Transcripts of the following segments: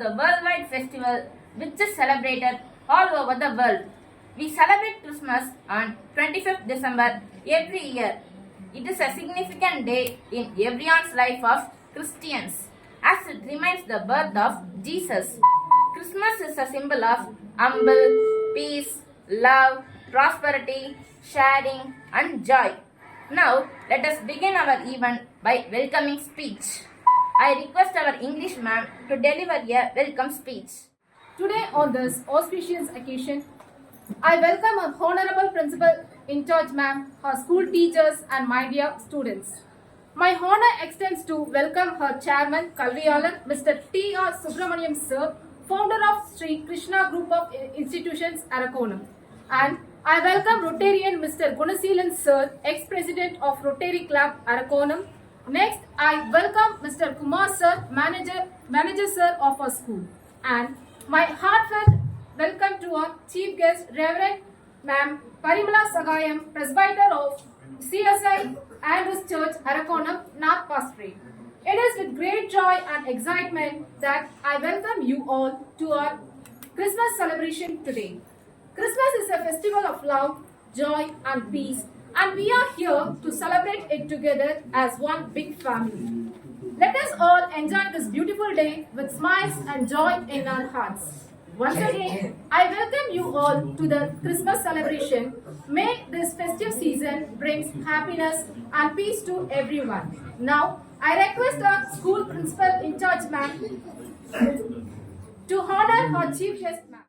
the worldwide festival which is celebrated all over the world. We celebrate Christmas on 25th December every year. It is a significant day in everyone's life of Christians as it reminds the birth of Jesus. Christmas is a symbol of humble, peace, love, prosperity, sharing and joy. Now let us begin our event by welcoming speech. I request our English ma'am to deliver a welcome speech. Today on this auspicious occasion, I welcome our Honorable Principal in charge ma'am, her school teachers and my dear students. My honor extends to welcome her chairman, Kalviyalar, Mr. T.R. Subramaniam sir, founder of Sri Krishna Group of Institutions, Arakonam. And I welcome Rotarian Mr. Gunaseelan sir, ex-president of Rotary Club, Arakonam. Next, I welcome Mr. Kumar sir, manager sir of our school. And my heartfelt welcome to our chief guest, Reverend Ma'am Parimala Sagayam, presbyter of CSI Andrews Church, Arakonam, North Pastorate. It is with great joy and excitement that I welcome you all to our Christmas celebration today. Christmas is a festival of love, joy and peace, and we are here to celebrate it together as one big family. Let us all enjoy this beautiful day with smiles and joy in our hearts. Once again, I welcome you all to the Christmas celebration. May this festive season brings happiness and peace to everyone. Now, I request our school principal in charge ma'am to honor our chief guest ma'am.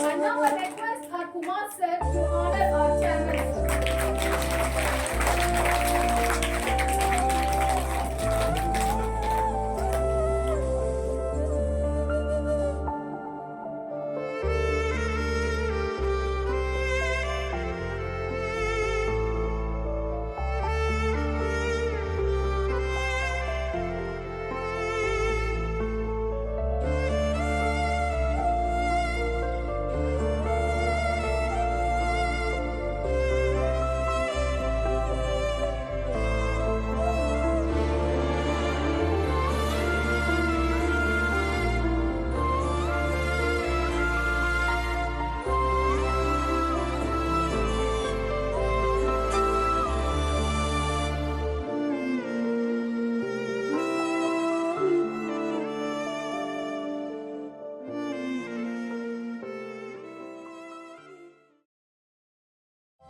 And now I request our Kumar sir to honor our chairman sir.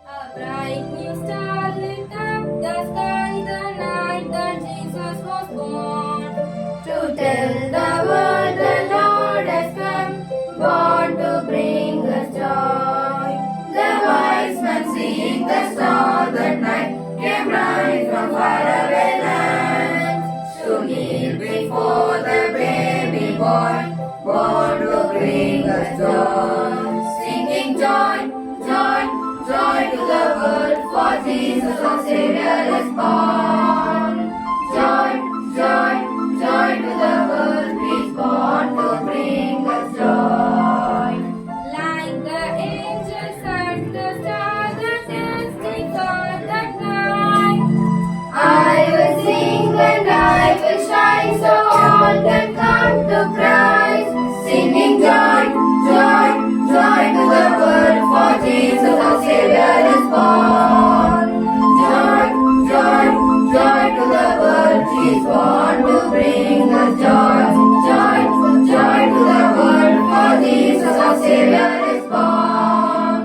A bright new star lit up the sky the night that Jesus was born. To tell the world the Lord has come, born to bring us joy. The wise men seeing the star that night came riding from faraway lands to kneel before the baby boy, born to bring us joy. Singing joy, joy, joy to the world, for Jesus our Savior is born. Joy, joy, joy to the world, He's born to bring us joy. Like the angels and the stars that dancing on that night, I will sing and I will shine, so all can come to Christ. Singing joy, joy, joy to the world, for Jesus our Savior is born. Joy, joy, joy to the world, He's born to bring us joy. Joy, joy to the world, for Jesus our Savior is born.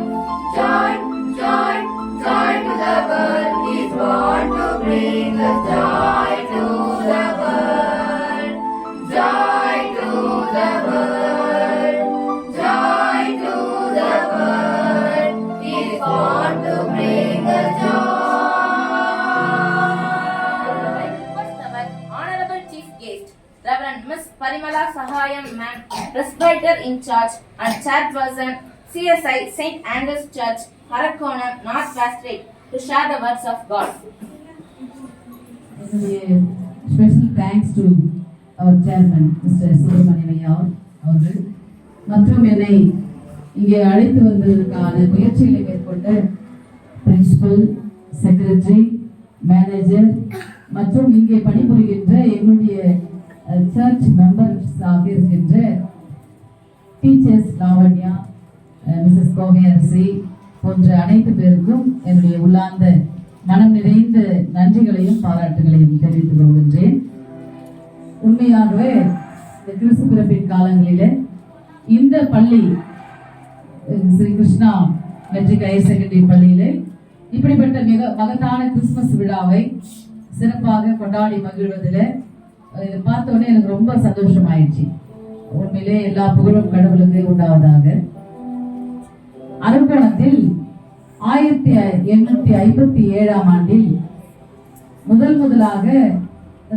Joy, joy, joy to the world, He's born to bring us joy to the world. Joy to the world, joy to the world, He's born to bring us joy. I request our honorable chief guest, Reverend Miss Parimala Sagayam ma'am, presbyter in charge and chairperson, CSI St. Andrews Church, Arakonam, North Pastorate, to share the words of God. Special thanks to our chairman, Mr. Subramaniam அவர்கள் மற்றும் என்னை இங்கே அழைத்து வந்ததற்கான முயற்சிகளை மேற்கொண்ட principal, secretary, manager மற்றும் இங்கே பணிபுரிகின்ற என்னுடைய சர்ச் மெம்பர்ஸாக இருக்கின்ற டீச்சர்ஸ் லாவண்யா, மிஸ்ஸஸ் கோவையரசி போன்ற அனைத்து பேருக்கும் என்னுடைய உள்ளார்ந்த மனம் நிறைந்த நன்றிகளையும் பாராட்டுகளையும் தெரிவித்துக் கொள்கின்றேன். உண்மையாகவே இந்த கிறிஸ்து பிறப்பின் காலங்களிலே இந்த பள்ளி Shri Krishna matric higher secondary பள்ளியிலே இப்படிப்பட்ட மிக மகத்தான கிறிஸ்துமஸ் விழாவை சிறப்பாக கொண்டாடி மகிழ்வதில் இதை பார்த்தோன்னே எனக்கு ரொம்ப சந்தோஷமாயிடுச்சு. உண்மையிலே எல்லா புகழும் கடவுளுக்கு உண்டாவதாக. அரக்கோணத்தில் 1857 ஆண்டில் முதலாக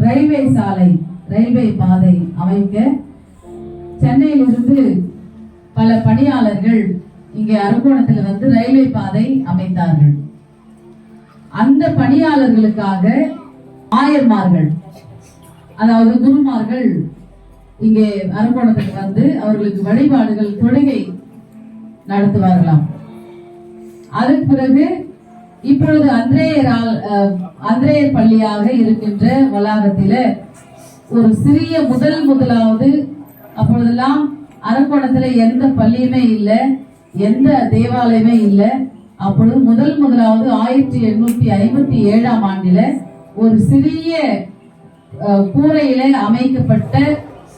ரயில்வே சாலை, ரயில்வே பாதை அமைக்க சென்னையிலிருந்து பல பணியாளர்கள் இங்கே அரக்கோணத்தில் வந்து ரயில்வே பாதை அமைத்தார்கள். அந்த பணியாளர்களுக்காக ஆயர்மார்கள், அதாவது குருமார்கள் இங்கே அரக்கோணத்துக்கு வந்து அவர்களுக்கு வழிபாடுகள், தொழுகை நடத்துவார்களாம். அதற்கு பிறகு இப்பொழுது அந்திரேயர் பள்ளியாக இருக்கின்ற வளாகத்தில ஒரு சிறிய முதலாவது, அப்பொழுதெல்லாம் அரக்கோணத்துல எந்த பள்ளியுமே இல்லை, எந்த தேவாலயமே இல்லை. அப்பொழுது முதலாவது 1857 ஆண்டில ஒரு சிறிய கூரையில அமைக்கப்பட்ட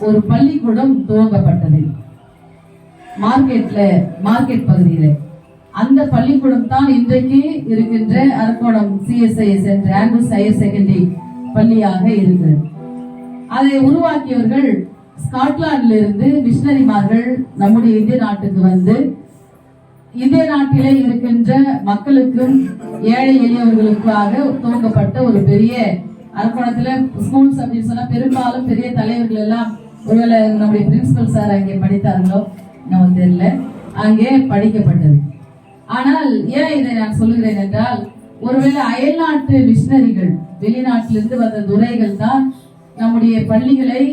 ஒரு பள்ளிக்கூடம் துவங்கப்பட்டது மார்க்கெட் பகுதியில. அந்த பள்ளிக்கூடம் தான் இன்றைக்கு இருக்கின்ற Arakkonam CSI saint Andrews higher secondary பள்ளியாக இருக்கிறது. அதை உருவாக்கியவர்கள் ஸ்காட்லாண்டில் இருந்து மிஷனரிமார்கள் நம்முடைய இந்திய நாட்டுக்கு வந்து இந்திய நாட்டிலே இருக்கின்ற மக்களுக்கும் ஏழை எளியவர்களுக்காக துவங்கப்பட்ட ஒரு பெரிய அரக்கோணத்துல ஸ்கூல்ஸ் அப்படின்னு சொன்னா பெரும்பாலும் பெரிய தலைவர்கள் எல்லாம், ஒருவேளை நம்முடைய பிரின்சிபல் சார் அங்கே படித்தார்களோ நமக்கு தெரியல, அங்கே படிக்கப்பட்டது. ஆனால் ஏன் இதை நான் சொல்லுகிறேன் என்றால், ஒருவேளை அயல்நாட்டு மிஷனரிகள், வெளிநாட்டிலிருந்து வந்த துரைகள் தான் நம்முடைய பள்ளிகளை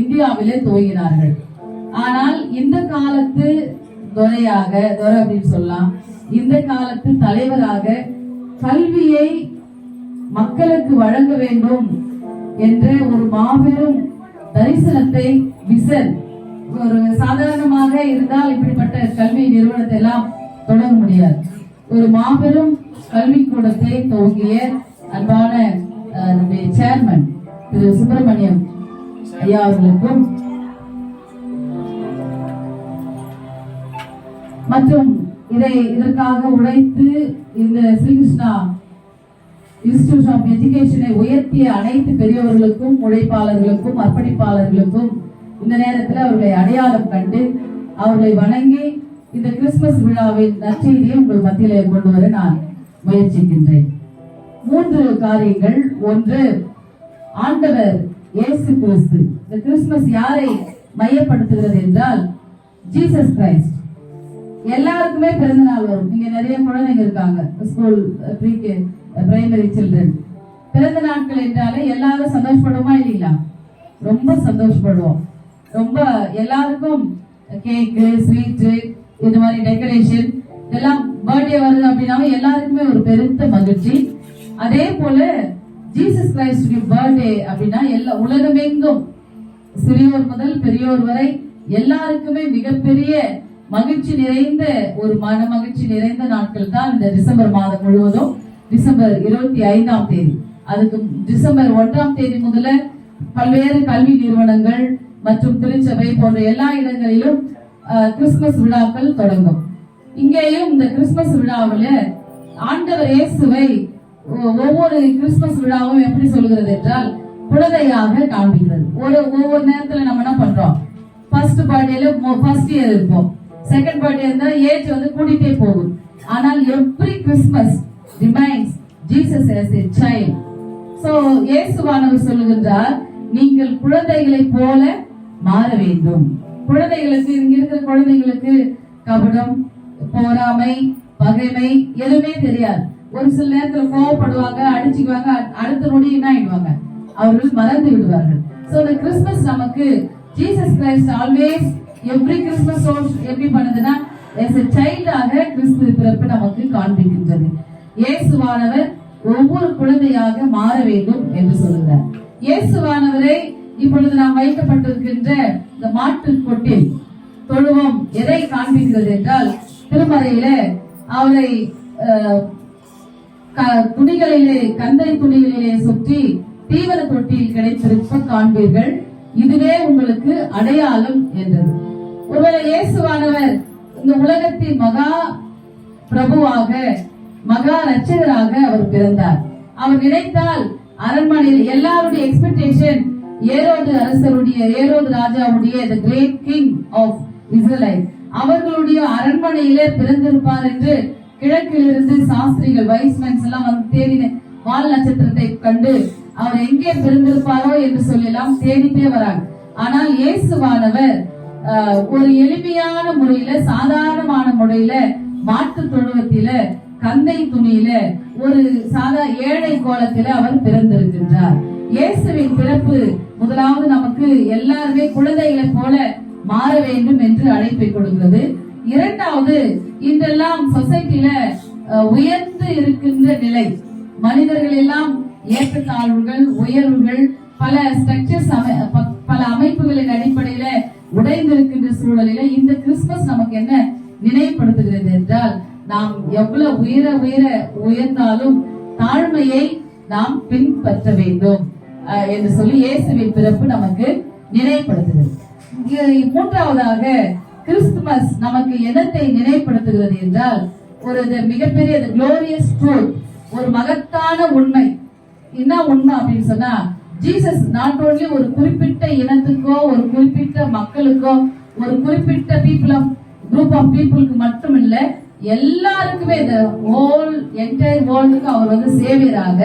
இந்தியாவிலே துவங்கினார்கள். ஆனால் இந்த காலத்து துரை அப்படின்னு சொல்லலாம், இந்த காலத்து தலைவராக கல்வியை மக்களுக்கு வழங்க வேண்டும் என்ற ஒரு மாபெரும் தரிசனத்தை, விசன், ஒரு சாதாரணமாக இருந்தால் இப்படிப்பட்ட கல்வி நிறுவனத்தை எல்லாம் தொடங்க முடியாது. ஒரு மாபெரும் கல்வி கூடத்தை துவங்கிய அன்பான நம்முடைய சேர்மன் திரு சுப்பிரமணியம் ஐயா அவர்களுக்கும் மற்றும் இதற்காக உழைத்து இந்த ஸ்ரீகிருஷ்ணா இன்ஸ்டிடியூட் ஆஃப் எஜுகேஷனை உயர்த்திய அனைத்து பெரியவர்களுக்கும், உழைப்பாளர்களுக்கும், அர்ப்பணிப்பாளர்களுக்கும் இந்த நேரத்தில் அவர்களை அடையாளம் கண்டு அவர்களை வணங்கி இந்த கிறிஸ்துமஸ் விழாவின் நற்செய்தியை உங்கள் மத்தியிலே கொண்டு வர நான் முயற்சிக்கின்றேன். 3 காரியங்கள். ஒன்று, ஆண்டவர் இயேசு கிறிஸ்து. இந்த கிறிஸ்துமஸ் யாரை மையப்படுத்துகிறது என்றால் ஜீசஸ் கிரைஸ்ட். எல்லாருக்குமே பிறந்த நாள் வரும். இங்க நிறைய குழந்தைங்க இருக்காங்க, ஸ்கூல் பிரைமரி சில்ட்ரன். பிறந்த நாட்கள் என்றாலே எல்லாரும் சந்தோஷப்படுவோமா இல்லைங்களா? ரொம்ப சந்தோஷப்படுவோம். ரொம்ப எல்லாருக்கும் கேக்கு, ஸ்வீட்டு, இது மாதிரி டெக்கரேஷன் இதெல்லாம், பர்த்டே வருது அப்படின்னாவே எல்லாருக்குமே ஒரு பெருத்த மகிழ்ச்சி. அதே போல ஜீசஸ் கிரைஸ்டுக்கு பர்த்டே அப்படின்னா எல்லா உலகமெங்கும் சிறியோர் முதல் பெரியோர் வரை எல்லாருக்குமே மிகப்பெரிய மகிழ்ச்சி நிறைந்த ஒரு மன மகிழ்ச்சி நிறைந்த நாட்கள் தான் இந்த டிசம்பர் மாதம் முழுவதும். டிசம்பர் 25ஆம் தேதி, அதுக்கு டிசம்பர் 1ஆம் தேதி முதல்ல பல்வேறு கல்வி நிறுவனங்கள் மற்றும் திருச்சபை போன்ற எல்லா இடங்களிலும் கிறிஸ்துமஸ் விழாக்கள் தொடங்கும். இங்கேயும் இந்த கிறிஸ்துமஸ் விழாவில் ஆண்டவர் இயேசுவை ஒவ்வொரு கிறிஸ்துமஸ் விழாவும் எப்படி சொல்கிறது என்றால் குழந்தையாக காண்பிக்கிறது. ஒவ்வொரு நேரத்துல நம்ம என்ன பண்றோம், ஃபர்ஸ்ட் பர்த்டேல ஃபர்ஸ்ட் இயர் இருப்போம், செகண்ட் பர்த்டே இருந்தா ஏஜ் வந்து கூட்டிட்டே போகும். ஆனால் every Christmas remains Jesus as a child. So இயேசுவானவர் சொல்லுகின்றார், நீங்கள் குழந்தைகளை போல மாற வேண்டும். குழந்தைகளுக்கு, இங்க இருக்கிற குழந்தைகளுக்கு கபடம், போராமை, பகைமை எதுவுமே தெரியாது. ஒரு சில நேரத்துல கோவப்படுவாங்க, அடிச்சுக்குவாங்க, அடுத்த நொடி என்ன ஆயிடுவாங்க, அவர்கள் மறந்து விடுவார்கள். சோ இந்த கிறிஸ்துமஸ் நமக்கு Jesus Christ always every Christmas எப்படி பண்ணுதுன்னா as a child-ஆக கிறிஸ்து பிறப்பு நமக்கு காண்பிக்கின்றது. இயேசுவானவர் ஒவ்வொரு குழந்தையாக மாற வேண்டும் என்று சொல்லுகிறார். இயேசுவானவரை இப்பொழுது நாம் வைக்கப்பட்டிருக்கின்ற இந்த மாட்டு கொட்டில் தொழுவம் எதை காண்பிக்கிறது என்றால், திருமறையில அவரை துணிகளிலே கந்தை துணிகளிலே சுற்றி தீவன தொட்டியில் கிடைத்திருப்ப காண்பீர்கள், இதுவே உங்களுக்கு அடையாளம் என்றது. ஒருவேளை இயேசுவானவர் இந்த உலகத்தின் மகா பிரபுவாக மகா ரட்சகராக அவர் பிறந்தார். அவர் நினைத்தால் அரண்மனையில் எல்லாருடைய எக்ஸ்பெக்டேஷன் ஏரோது ராஜாவுடைய the great king of Israelite அவர்களுடைய அரண்மனையிலே பிறந்திருப்பார் என்று கிழக்கிலிருந்து சாஸ்திரிகள் வைஸ்மென்ஸ் எல்லாம் வந்து தேடின வால் நட்சத்திரத்தை கண்டு அவர் எங்கே பிறந்திருப்பாரோ என்று சொல்லி எல்லாம் தேடிட்டே வராங்க. ஆனால் இயேசுவானவர் ஒரு எளிமையான முறையில, சாதாரணமான முறையில, மாட்டு தொழுவத்தில கந்தை துணியில ஒரு ஏழை கோலத்தில அவர் பிறந்திருக்கின்றார். இயேசுவின் பிறப்பு முதலாவது நமக்கு எல்லாருமே குழந்தைகளை போல மாற வேண்டும் என்று அழைப்பை கொடுக்கிறது. இரண்டாவது, இன்றெல்லாம் சொசைட்டில உயர்ந்து இருக்கின்ற நிலை, மனிதர்கள் எல்லாம் ஏற்றத்தாழ்வுகள், உயர்வுகள், பல ஸ்ட்ரக்சர்ஸ், பல அமைப்புகளின் அடிப்படையில உடைந்திருக்கின்ற சூழலில இந்த கிறிஸ்துமஸ் நமக்கு என்ன நினைவுபடுத்துகிறது என்றால், நாம் எவ்வளவு உயர்ந்தாலும் தாழ்மையை நாம் பின்பற்ற வேண்டும் என்று சொல்லி இயேசுவின் பிறப்பு நமக்கு நினைவுபடுத்துகிறது. மூன்றாவதாக கிறிஸ்துமஸ் நமக்கு என்னத்தை நினைவுபடுத்துகிறது என்றால், ஒரு மிகப்பெரிய glorious truth, ஒரு மகத்தான உண்மை. என்ன உண்மை அப்படின்னு சொன்னா, ஜீசஸ் நாட் ஓன்லி ஒரு குறிப்பிட்ட இனத்துக்கோ, ஒரு குறிப்பிட்ட மக்களுக்கோ, ஒரு குறிப்பிட்ட குரூப் ஆஃப் பீப்புளுக்கு மட்டும் இல்ல, எல்லாருக்குமே என்டையர் வேர்ல்டுக்கு அவர் வந்து சேவியராக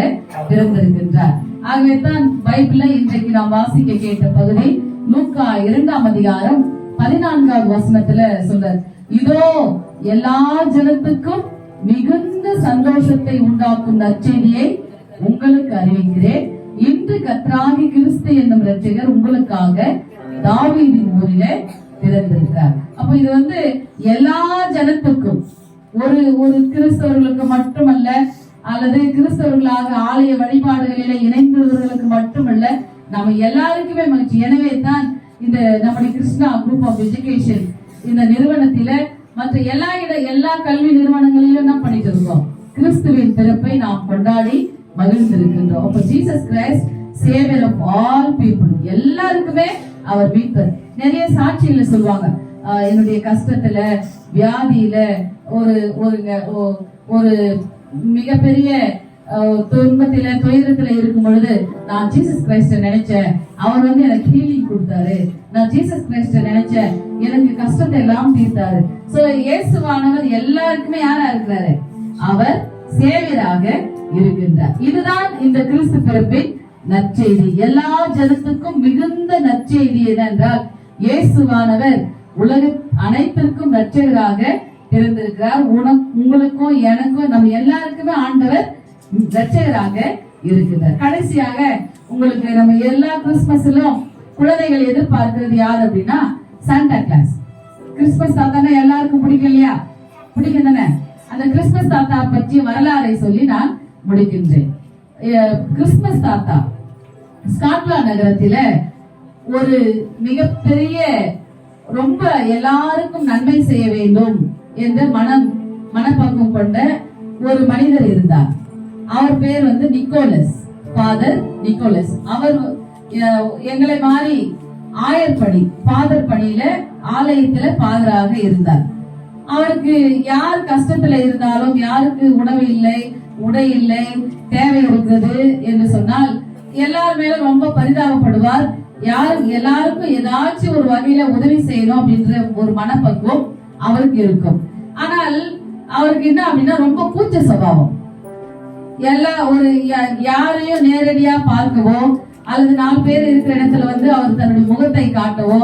பிறந்திருக்கின்றார். ஆகவே தான் பைபிள்ல இன்றைக்கு நாம் வாசிக்க கேட்ட பகுதி லூக்கா 2ஆம் அதிகாரம் 14வது வசனத்துல சொல்றார், இதோ எல்லா ஜனத்துக்கும் மிகுந்த சந்தோஷத்தை உண்டாக்கும் நற்செய்தியை உங்களுக்கு அறிவிக்கிறேன், இன்று கர்த்தராகிய கிறிஸ்து என்னும் இரட்சகர் உங்களுக்காக தாவீதின் ஊரிலே பிறந்திருக்கிறார். அப்ப இது வந்து எல்லா ஜனத்துக்கும், ஒரு கிறிஸ்தவர்களுக்கு மட்டுமல்ல, அல்லது கிறிஸ்தவர்களாக ஆலய வழிபாடுகளில இணைந்தவர்களுக்கு மட்டுமல்ல, நம்ம எல்லாருக்குமே மகிழ்ச்சி. எனவே தான் இந்த நம்முடைய கிருஷ்ணா குரூப் ஆஃப் எஜுகேஷன் இந்த நிறுவனத்தில மற்ற எல்லா கல்வி நிறுவனங்களிலும் என்ன பண்ணிட்டு இருக்கோம், கிறிஸ்துவின் பிறப்பை நாம் கொண்டாடி மகிழ்ந்திருக்கின்றோம். அப்ப Jesus Christ saviour of all people, எல்லாருக்குமே அவர் மீட்பர். நிறைய சாட்சிகளை சொல்லுவாங்க, என்னுடைய கஷ்டத்துல, வியாதியில, ஒரு மிகப்பெரிய துன்பத்தில, துயரத்துல இருக்கும் பொழுது நான் ஜீசஸ் கிரைஸ்ட நினைச்சேன், அவர் வந்து எனக்கு ஹீலிங் கொடுத்தாரு. நான் ஜீசஸ் கிரைஸ்ட நினைச்சேன், எனக்கு கஷ்டத்தை எல்லாம் தீர்த்தாரு. சோ இயேசுவானவர் எல்லாருக்குமே யாரா இருக்கிறாரு, அவர் சேவியராக இருக்கின்றார். இதுதான் இந்த கிறிஸ்து பிறப்பின் நற்செய்தி. எல்லா ஜனத்துக்கும் மிகுந்த நற்செய்தி என்னென்றால், இயேசுவானவர் உலக அனைத்திற்கும் ரட்சகராக பிறந்திருக்கிறார். உங்களுக்கும் எனக்கும் நம்ம எல்லாருக்குமே ஆண்டவர் ரட்சகராக இருக்கிறார். கடைசியாக உங்களுக்கு நம்ம எல்லா கிறிஸ்துமஸிலும் குழந்தைகள் எதிர்பார்க்கிறது யார் அப்படின்னா, சாண்டா கிளாஸ். கிறிஸ்துமஸ் தாத்தானா எல்லாருக்கும் பிடிக்கும் இல்லையா? பிடிக்கும் தானே? அந்த கிறிஸ்துமஸ் தாத்தா பற்றிய வரலாறை சொல்லி நான் முடிக்கின்றேன். கிறிஸ்துமஸ் தாத்தா ஸ்காட்லாந்து நகரத்தில ஒரு மிகப்பெரிய, ரொம்ப எல்லாருக்கும் நன்மை செய்ய வேண்டும் என்ற மனப்பக்குவம் கொண்ட ஒரு மனிதர் இருந்தார். அவர் பேர் வந்து நிக்கோலஸ், ஃபாதர் நிக்கோலஸ். அவர் எங்களை மாதிரி ஆயர்படி, ஃபாதர் பணியில ஆலயத்துல ஃபாதராக இருந்தார். அவருக்கு யார் கஷ்டத்துல இருந்தாலும், யாருக்கு உணவு இல்லை, உடை இல்லை, தேவை இருக்கிறது என்று சொன்னால் எல்லார் மேலும் ரொம்ப பரிதாபப்படுவார். எல்லாருக்கும் ஏதாச்சும் ஒரு வகையில உதவி செய்யணும் அப்படின்ற ஒரு மனப்பக்குவம் அவருக்கு இருக்கும். ஆனால் அவருக்கு என்ன அப்படின்னா, ரொம்ப கூச்ச சுபாவம். யாரையும் நேரடியா பார்க்கவோ, அல்லது 4 பேர் இருக்கிற இடத்துல வந்து அவர் தன்னுடைய முகத்தை காட்டவோ,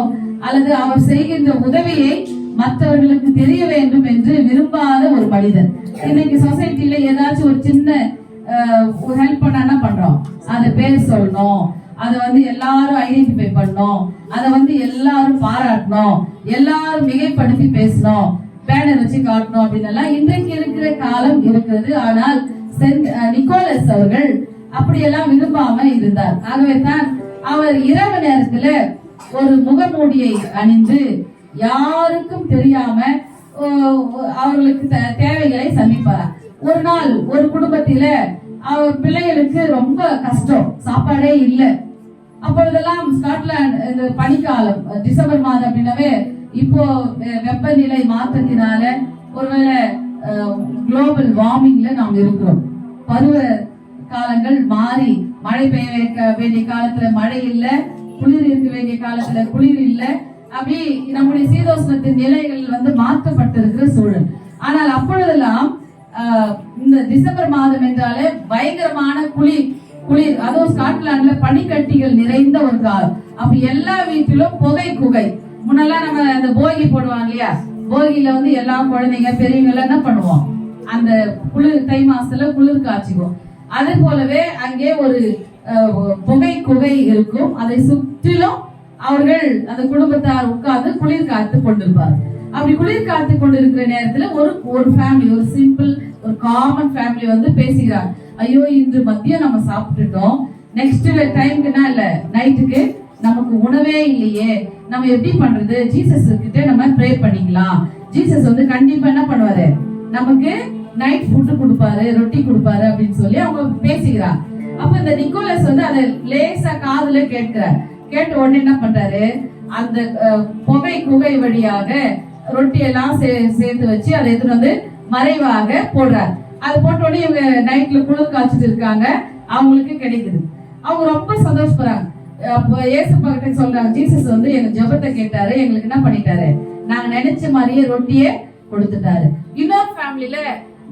அல்லது அவர் செய்கின்ற உதவியை மற்றவர்களுக்கு தெரிய வேண்டும் என்று விரும்பாத ஒரு மனிதர். இன்னைக்கு சொசைட்டில ஏதாச்சும் ஒரு சின்ன ஹெல்ப் பண்ணா பண்றோம், அதை பேர் சொல்லணும், அதை வந்து எல்லாரும் ஐடென்டிஃபை பண்ணணும், அதை வந்து எல்லாரும் பாராட்டணும், எல்லாரும் மிகைப்படுத்தி பேசணும். பேனர் வச்சு காட்டணும் அப்படின்னு எல்லாம் இன்றைக்கு இருக்கிற காலம் இருக்கிறது. ஆனால் சென்ட் நிக்கோலஸ் அவர்கள் அப்படியெல்லாம் விரும்பாம இருந்தார். ஆகவே தான் அவர் இரவு நேரத்துல ஒரு முகமூடியை அணிந்து யாருக்கும் தெரியாம அவர்களுக்கு தேவைகளை சந்திப்பார். ஒரு நாள் ஒரு குடும்பத்தில அவர் பிள்ளைகளுக்கு ரொம்ப கஷ்டம், சாப்பாடே இல்லை. அப்பொழுதெல்லாம் ஸ்காட்லாந்து இந்த பனிக்காலம், டிசம்பர் மாதம் அப்படின்னாவே இப்போ வெப்பநிலை மாற்றத்தினால ஒருவேளை குளோபல் வார்மிங்ல நாம் இருக்கிறோம். பருவ காலங்கள் மாறி மழை பெய்ய வேண்டிய காலத்துல மழை இல்ல, குளிர் இருக்க வேண்டிய காலத்துல குளிர் இல்ல. அப்படி நம்முடைய சீதோஷ்ணத்தின் நிலைகள் மாற்றப்பட்டிருக்கிற சூழல். ஆனால் அப்பொழுதெல்லாம் இந்த டிசம்பர் மாதம் என்றாலே பயங்கரமான குளிர், அதுவும் ஸ்காட்லாந்துல பனிக்கட்டிகள் நிறைந்த ஒரு காலம். அப்ப எல்லா வீட்டிலும் புகை குகை. முன்னெல்லாம் நம்ம அந்த போகி போடுவாங்க இல்லையா, போகியில எல்லா குழந்தைங்க பெரியவங்க எல்லாம் என்ன பண்ணுவோம், அந்த குளிர் தை மாசத்துல குளிர் காய்ச்சிக்கும். அது போலவே அங்கே ஒரு புகை குகை இருக்கும். அதை சுற்றிலும் அவர்கள் அந்த குடும்பத்தார் உட்கார்ந்து குளிர் காத்து கொண்டிருப்பார். அப்படி குளிர் காத்து கொண்டிருக்கிற நேரத்துல ஒரு ஃபேமிலி, ஒரு சிம்பிள் ஒரு காமன் ஃபேமிலி பேசுகிறார், ஐயோ இன்று மதியம் நம்ம சாப்பிட்டுட்டோம், நெக்ஸ்ட் டைம்க்குனா இல்ல நைட்டுக்கு நமக்கு உணவே இல்லையே, நம்ம எப்படி பண்றது, ஜீசஸ் கிட்ட நம்ம ப்ரே பண்ணிக்கலாம், ஜீசஸ் கண்டிப்பா என்ன பண்ணுவாரு, நமக்கு நைட் ஃபுட் கொடுப்பாரு, ரொட்டி கொடுப்பாரு அப்படின்னு சொல்லி அவங்க பேசுகிறார். அப்ப இந்த நிக்கோலஸ் அதை லேசா காதுல கேட்கிறார். கேட்ட உடனே என்ன பண்றாரு, அந்த புகை குகை வழியாக ரொட்டி எல்லாம் சேர்த்து வச்சு அதை எடுத்துட்டு மறைவாக போடுறார். அது போட்ட உடனே இவங்க நைட்ல குளிர் காய்ச்சிட்டு இருக்காங்க, அவங்களுக்கு கிடைக்குது. அவங்க ரொம்ப சந்தோஷப்படுறாங்க. அப்ப ஏசப்பா கிட்ட சொல்றாங்க, ஜீசஸ் எங்க ஜெபத்தை கேட்டாரு, எங்களுக்கு என்ன பண்ணிட்டாரு, நாங்க நினைச்ச மாதிரியே ரொட்டியே கொடுத்துட்டாரு. இன்னொரு ஃபேமிலில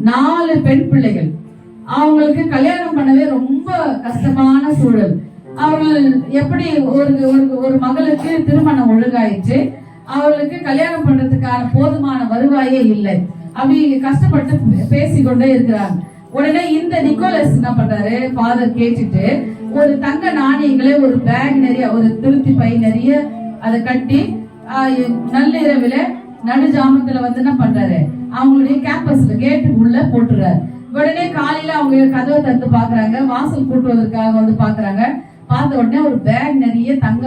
4 பெண் பிள்ளைகள், அவங்களுக்கு கல்யாணம் பண்ணவே ரொம்ப கஷ்டமான சூழல். அவர்கள் எப்படி ஒரு மகளுக்கு திருமணம் ஒழுங்காயிற்று, அவர்களுக்கு கல்யாணம் பண்றதுக்கான போதுமான வருவாயே இல்லை. அப்படி கஷ்டப்பட்டு பேசிக்கொண்டே இருக்கிறாங்க. உடனே இந்த நிக்கோலஸ் என்ன பண்றாரு, ஃபாதர் கேட்டுட்டு ஒரு தங்க நாணயங்களை ஒரு பேக் நிறைய, ஒரு திருத்தி பை நிறைய அதை கட்டி நள்ளிரவுல நடுஜாமத்துல என்ன பண்றாரு, அவங்களுடைய கேம்பஸ்ல கேட்டுக்கு உள்ள போட்டுறாரு. உடனே காலையில அவங்க கதவை திறந்து பாக்குறாங்க, வாசல் கூட்டுவதற்காக பாக்குறாங்க. பார்த்த உடனே ஒரு பேக் நிறைய தங்க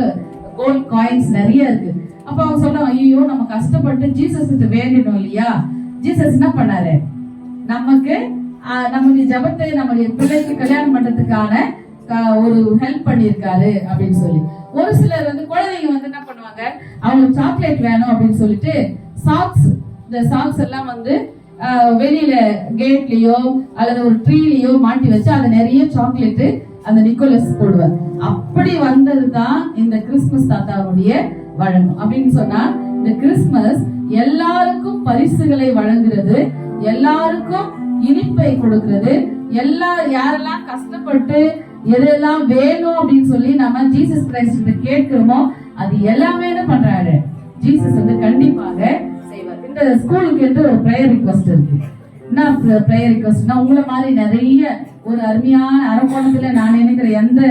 கோல்ட் காயின்ஸ் நிறைய இருக்கு. அப்ப அவங்க சொல்றாங்க, ஐயோ நம்ம கஷ்டப்பட்டு ஜீசஸ் கிட்ட வேண்டினோம் இல்லையா, ஜீசஸ் என்ன பண்ணாரு, நமக்கு நம்முடைய ஜபத்தை நம்முடைய பிள்ளைக்கு கல்யாணம் பண்றதுக்கான ஒரு ஹெல்ப் பண்ணிருக்காரு அப்படின்னு சொல்லி. ஒரு சிலர் குழந்தைங்க என்ன பண்ணுவாங்க, அவங்களுக்கு சாக்லேட் வேணும் அப்படின்னு சொல்லிட்டு சாக்ஸ், இந்த சாக்ஸ் எல்லாம் வெளியில கேட்லயோ அல்லது ஒரு ட்ரீலயோ மாட்டி வச்சு அதை நிறைய சாக்லேட் அந்த நிக்கோலஸ் போடுவார். அப்படி வந்ததுதான் இந்த கிறிஸ்துமஸ் தாத்தாவுடைய வழங்கும். அப்படின்னு சொன்னா இந்த கிறிஸ்துமஸ் எல்லாருக்கும் பரிசுகளை வழங்குறது, எல்லாருக்கும் இனிப்பை கொடுக்கிறது, யாரெல்லாம் கஷ்டப்பட்டு எதெல்லாம் வேணும் அப்படின்னு சொல்லி நம்ம ஜீசஸ் கிரைஸ்ட் கேட்கிறோமோ அது எல்லாமே என்ன பண்றாரு, ஜீசஸ் கண்டிப்பாக செய்வார். இந்த ஸ்கூலுக்கு என்று ஒரு பிரேயர் ரிக்வெஸ்ட் இருக்கு. என்ன பிரேயர் ரிக்வெஸ்ட்னா, உங்களை மாதிரி நிறைய ஒரு அருமையான அரக்கோணத்துல நான் நினைக்கிற எந்த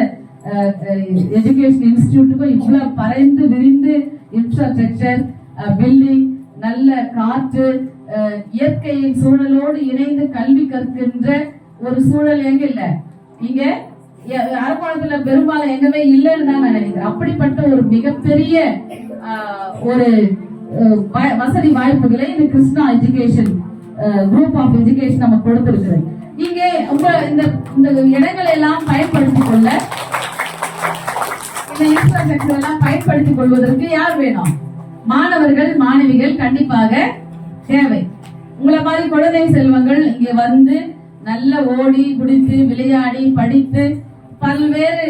எஜுகேஷன் இன்ஸ்டிடியூட்டுக்கும் இவ்வளவு பறந்து விரிந்து இன்ஃப்ராஸ்ட்ரக்சர், பில்டிங், நல்ல காற்று, இயற்கையின் சூழலோடு இணைந்து கல்வி கற்கின்ற ஒரு சூழல் எங்க இல்ல, இங்க அரக்கோணத்துல பெரும்பாலும் எங்கவே இல்லைன்னு தான் நான் நினைக்கிறேன். அப்படிப்பட்ட ஒரு மிகப்பெரிய ஒரு வசதி வாய்ப்புகளை இந்த Krishna education group of education நம்ம கொடுத்திருக்கிறது. இங்க உங்க இந்த இடங்களை எல்லாம் பயன்படுத்திக் கொள்ள, இந்த இன்ஃப்ராஸ்ட்ரக்சர் எல்லாம் பயன்படுத்திக் கொள்வதற்கு யார் வேணும், மாணவர்கள் மாணவிகள் கண்டிப்பாக தேவை. உங்களை மாதிரி குழந்தை செல்வங்கள் இங்க நல்ல ஓடி குடித்து விளையாடி படித்து பல்வேறு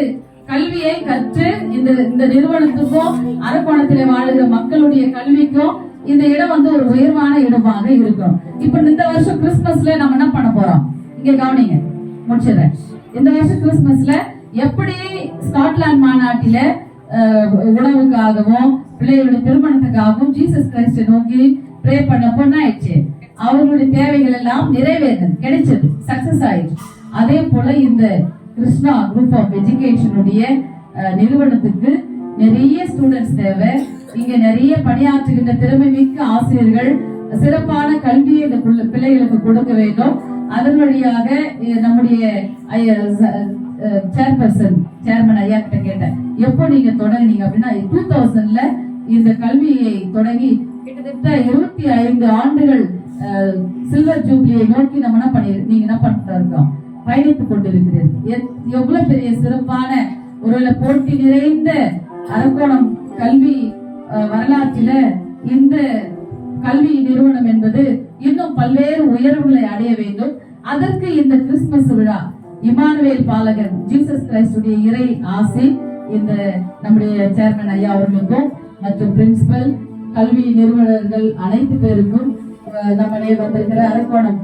கல்வியை கற்று இந்த நிறுவனத்துக்கும் அரக்கோணத்தில் வாழுகிற மக்களுடைய கல்விக்கும் இந்த இடம் ஒரு உயர்வான இடமாக இருக்கும். இப்ப இந்த வருஷம் கிறிஸ்துமஸ்ல நம்ம என்ன பண்ண போறோம், இங்க கவனிங்க, முடிச்சிடுறேன். இந்த வருஷம் கிறிஸ்துமஸ்ல எப்படி ஸ்காட்லாந்து மாநாட்டில உணவுக்காகவும் பிள்ளைகளுடைய திருமணத்துக்காகவும் ஜீசஸ் கிரைஸ்ட நோக்கி ப்ரே பண்ண பொண்ணாயிடுச்சு, அவர்களுடைய தேவைகள் எல்லாம் நிறைவேறது கிடைச்சது, சக்சஸ் ஆயிடுச்சு. அதே போல இந்த கிருஷ்ணா குரூப் ஆஃப் எஜுகேஷனுடைய நிறுவனத்துக்கு நிறைய ஸ்டூடெண்ட்ஸ் தேவை. இங்க நிறைய பணியாற்றுகின்ற திறமை மிக்க ஆசிரியர்கள் சிறப்பான கல்வியை இந்த பிள்ளைகளுக்கு கொடுக்க வேண்டும். அதன் வழியாக நம்முடைய சேர்மன் ஐயா கிட்ட கேட்டேன், எப்போ நீங்க தொடங்கினீங்க அப்படின்னா 2000ல இந்த கல்வியை தொடங்கி கிட்டத்தட்ட 25 ஆண்டுகள் சில்வர் ஜூப்ளியை நோக்கி நம்ம நீங்க என்ன பண்ணிட்டு இருக்கோம், பயணித்துக் கொண்டிருக்கிறீர்கள். எவ்வளவு பெரிய சிறப்பான ஒருவேளை போட்டி நிறைந்த அரக்கோணம் கல்வி வரலாற்றில இந்த கல்வி நிறுவனம் என்பது இன்னும் பல்வேறு உயர்வுகளை அடைய வேண்டும். அதற்கு இந்த கிறிஸ்துமஸ் விழா இமானுவேல் பாலகன் ஜீசஸ் கிரைஸ்டுடைய இறை ஆசி இந்த நம்முடைய சேர்மன் ஐயா அவர்களுக்கும் மற்றும் பிரின்சிபல் கல்வி நிறுவனர்கள் அனைத்து பேருக்கும் நம்முடைய வந்திருக்கிற அரக்கோணம்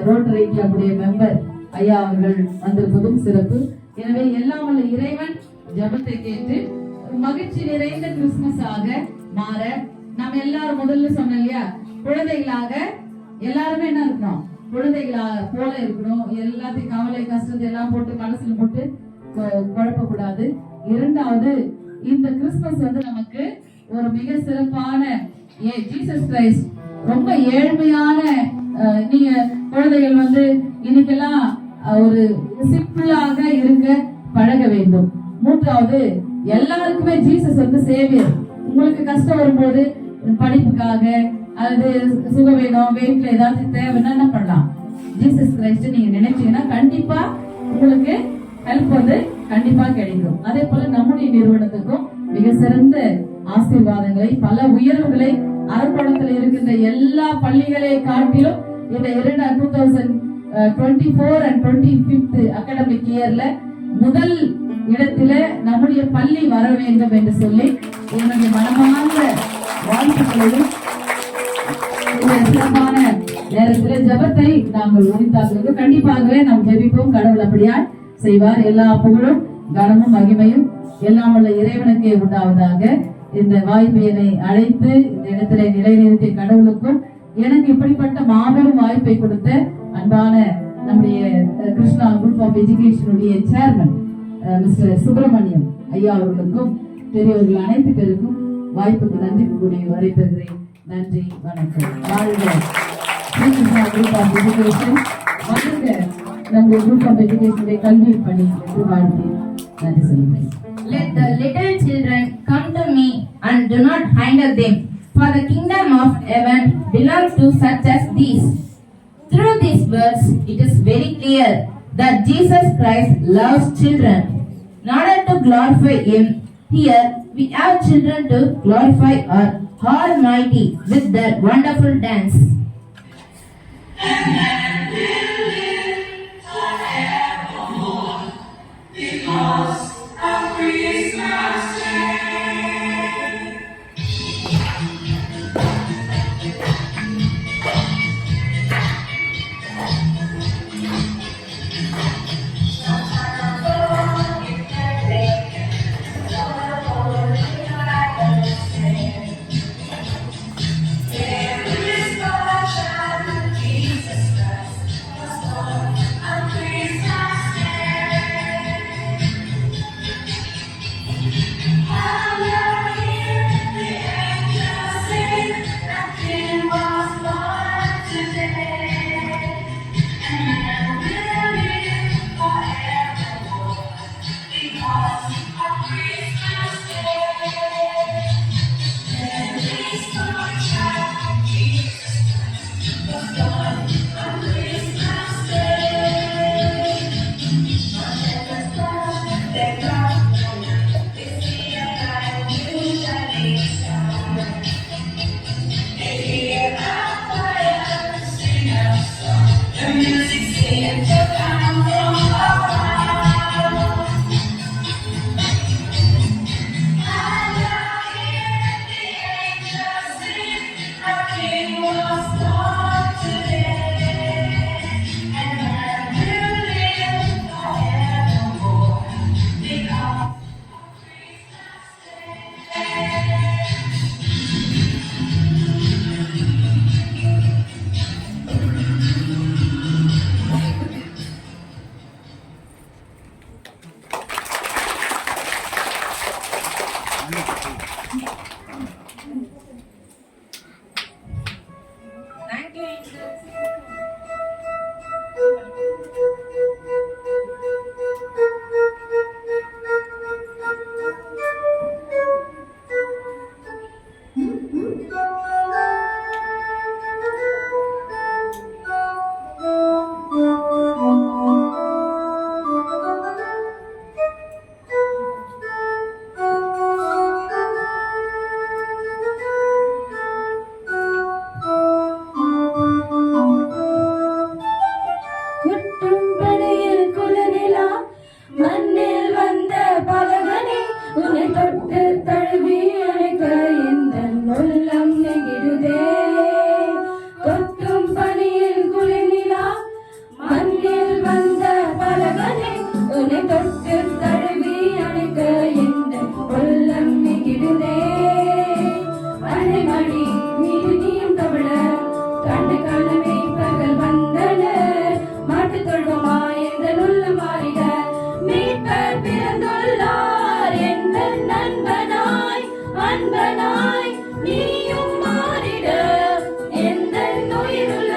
ரோட்டரி கிளப்புடைய மெம்பர் ஐயா அவர்கள் வந்திருப்பதும் சிறப்பு. எனவே எல்லாம் வல்ல இறைவன் ஜெபத்தை கேட்டு மகிழ்ச்சி நிறைந்த கிறிஸ்துமஸ் ஆக மாற நம்ம எல்லாரும் முதல்ல சொன்னோம் இல்லையா, குழந்தைகளாக எல்லாருமே என்ன இருக்கணும், குழந்தைகளாக போல இருக்கணும். எல்லாத்தையும் கவலை கஷ்டத்தை எல்லாம் போட்டு மனசுல போட்டு குழப்ப கூடாது. இரண்டாவது, இந்த கிறிஸ்துமஸ் வந்து நமக்கு ஒரு மிக சிறப்பான ஜீசஸ் கிரைஸ்ட் ரொம்ப ஏழ்மையான நீங்க குழந்தைகள் வந்து இன்னைக்கெல்லாம் ஒரு சிம்பிளாக இருக்க பழக வேண்டும். மூன்றாவது, எல்லாருக்குமே ஜீசஸ் வந்து சேவியர். உங்களுக்கு கஷ்டம் வரும்போது படிப்புக்காக அல்லது சுக வேணும், வீட்டுல ஏதாவது தேவைன்னா என்ன பண்ணலாம், ஜீசஸ் கிரைஸ்ட் நீங்க நினைச்சீங்கன்னா கண்டிப்பா உங்களுக்கு ஹெல்ப் வந்து கண்டிப்பா கிடைக்கும். அதே போல நம்முடைய நிறுவனத்துக்கும் மிக சிறந்த ஆசீர்வாதங்களை பல உயர்வுகளை அரக்கோணத்தில் இருக்கின்ற எல்லா பள்ளிகளை காட்டிலும் இந்த 2024 and 25th அகாடமிக் இயர்ல முதல் இடத்துல நம்முடைய பள்ளி வர வேண்டும் என்று சொல்லி என்னுடைய மனமார்ந்த வாழ்த்துக்களையும் சிறப்பான நேரத்தில் ஜபத்தை நாங்கள் உரித்தாக்குவது கண்டிப்பாகவே நாம் ஜெபிப்போம். கடவுள் அப்படியாய் செய்வார். எல்லா புகழும் கனமும் மகிமையும் எல்லாம் உள்ள இறைவனுக்கே உண்டாவதாக. இந்த வாய்ப்பை என்னை அழைத்து இந்த இடத்துல நிலைநிறுத்திய கடவுளுக்கும் எனக்கு இப்படிப்பட்ட மாபெரும் வாய்ப்பை கொடுத்த அன்பான நம்முடைய கிருஷ்ணா குரூப் ஆஃப் எஜுகேஷனுடைய சேர்மன் மிஸ்டர் சுப்பிரமணியம் ஐயா அவர்களுக்கும் பெரியவர்கள் அனைத்து பேருக்கும் வாய்ப்புக்கு நன்றி கூடிய வரைபெறுகிறேன். நன்றி, வணக்கம். வாழ்க கிருஷ்ணா குரூப் ஆஃப் எஜுகேஷன், வாழ்க நம்முடைய குரூப் ஆஃப் எஜுகேஷனுடைய கல்வி பணி என்று வாழ்த்தி நன்றி சொல்லுங்கள். Let the little children come to me and do not hinder them, for the kingdom of heaven belongs to such as these. Through these words, it is very clear that Jesus Christ loves children. In order to glorify Him, here we have children to glorify our Almighty with their wonderful dance. உன்னை தொட்டு தழுவி அணைக்க எந்த உள்ளம் நெகிழுதே. அன்னை மணி மீது நீயும் தவழ கண்டு கனவே பகல் வந்தன. மாட்டு தொழுவமா எந்த உள்ள மாறிட மீட்பர் பிறந்துள்ளார். எந்த நண்பனாய் அன்பனாய் நீயும் மாறிட எந்த உயிருள்ள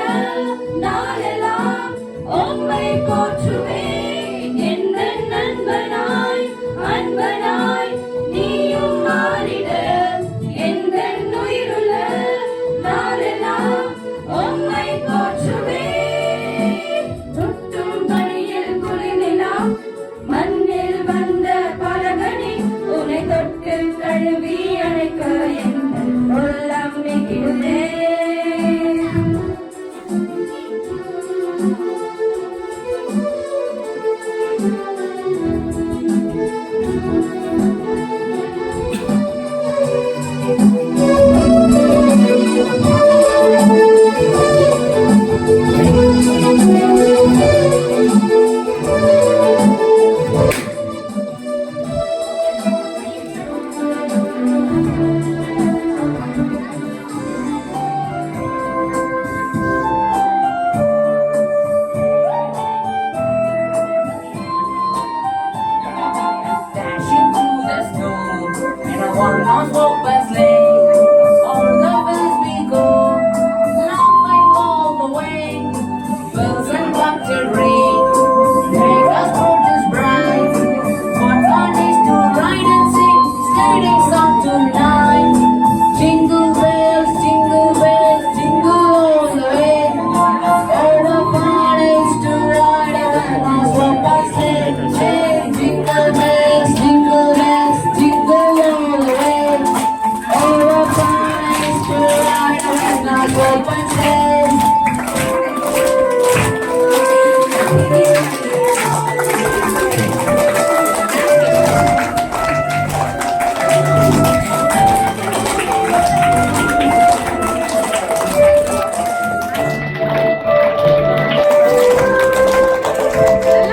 நாளெல்லாம் உம்மை போற்றுவேன். எந்த நண்பனாய் அன்பனாய் நீயும் மாறிட எந்த உயிருள்ள நாளெல்லாம் உம்மை போற்றுவேன். சுட்டும் பனியில் குளிர்நிலாம் மண்ணில் வந்த பலகனி உன்னை தொட்டு தழுவி அணைக்க எந்த உள்ளம் நெகிழுதே. Dashing through the snow in a one-horse open sleigh. All the ways we go, laughing all the way. Bells and bumped ring, make us torches bright. What fun is to ride and sing sleigh song tonight. Jingle bells, jingle all the way. Oh, what fun is to ride in a one-horse open sleigh. Jingle bells, jingle all the way. Oh, what fun is to ride in a one-horse open sleigh.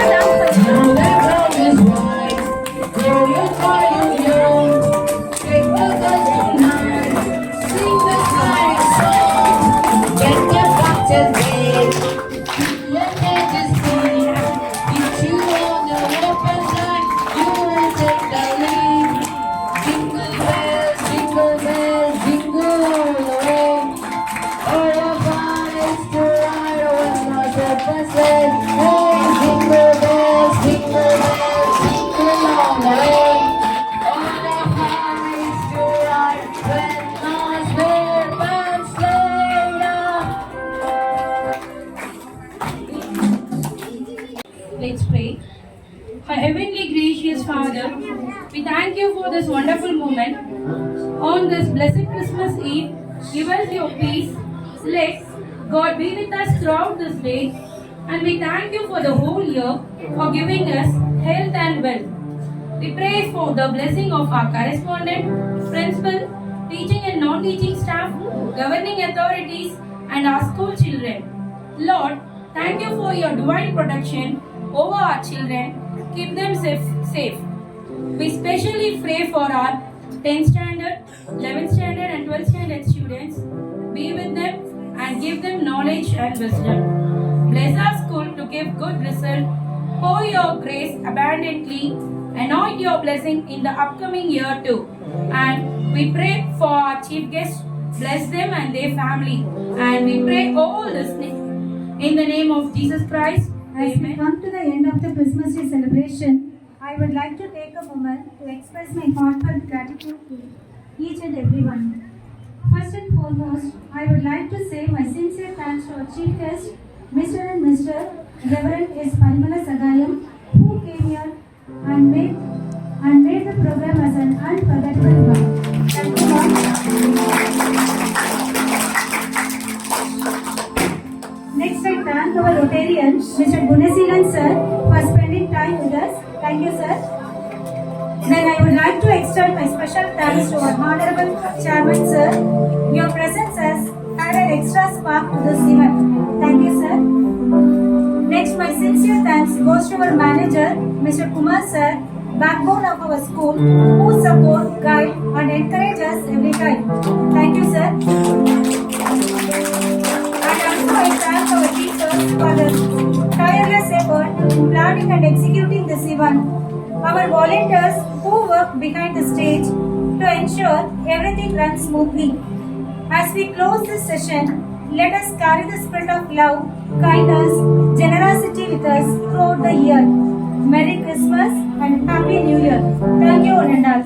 Now the ground is wide, grow your fire young. Take the girls tonight, sing the sliding song. Get your cocktail made, your edges clean. If you on the open side, you will take the lead. Jingle bells, jingle all the way. Oh, what fun is to ride a one-horse open sleigh. Hey, jingle bells, jingle all the way. Oh, what fun is to ride one-horse open sleigh. Let's pray. Our heavenly gracious Father, we thank you for this wonderful moment. On this blessed Christmas Eve, give us your peace. Let God be with us throughout this day. And we thank you for the whole year for giving us health and wealth. We pray for the blessing of our correspondent, principal, teaching and non-teaching staff, governing authorities, and our school children. Lord, thank you for your divine protection over our children. Keep them safe. We specially pray for our 10th standard, 11th standard, and 12th standard students. Be with them and give them knowledge and wisdom. Bless our school to give good result. Pour your grace abundantly. Anoint your blessing in the upcoming year too. And we pray for our chief guests. Bless them and their family. And we pray all this in the name of Jesus Christ. As we Amen. come to the end of the Christmas Day celebration, I would like to take a moment to express my heartfelt gratitude to each and everyone. First and foremost, I would like to say my sincere thanks to our chief guest, Mr. and Mr. Reverend S. Parimala Sagayam, who came here and made the program as an unforgettable one. Thank you, Lord. Next, I thank our Rotarian, Mr. Gunasiran sir, for spending time with us. Thank you, sir. Then I would like to extend my special thanks to our Honorable Chairman, sir. Your presence has added extra spark to this event. Thank you, sir. Next, my sincere thanks goes to our manager, Mr. Kumar sir, backbone of our school, who support, guide and encourage us every time. Thank you, sir. And also I thank our teachers for their tireless effort in planning and executing this event. Our volunteers who work behind the stage to ensure everything runs smoothly. As we close this session, let us carry the spirit of love, kindness, generosity with us throughout the year. Merry Christmas and Happy New Year. Thank you, one and all.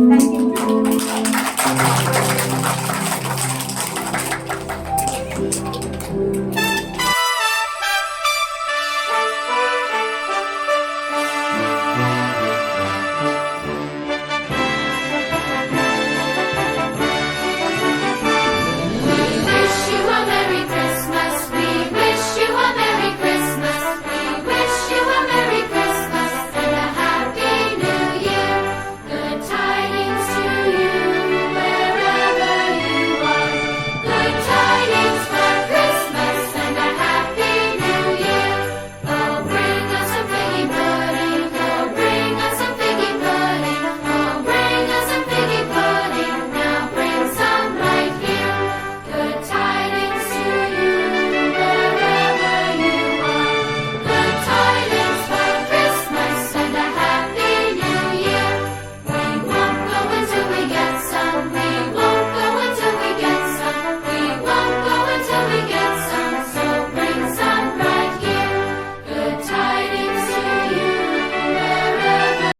Thank you.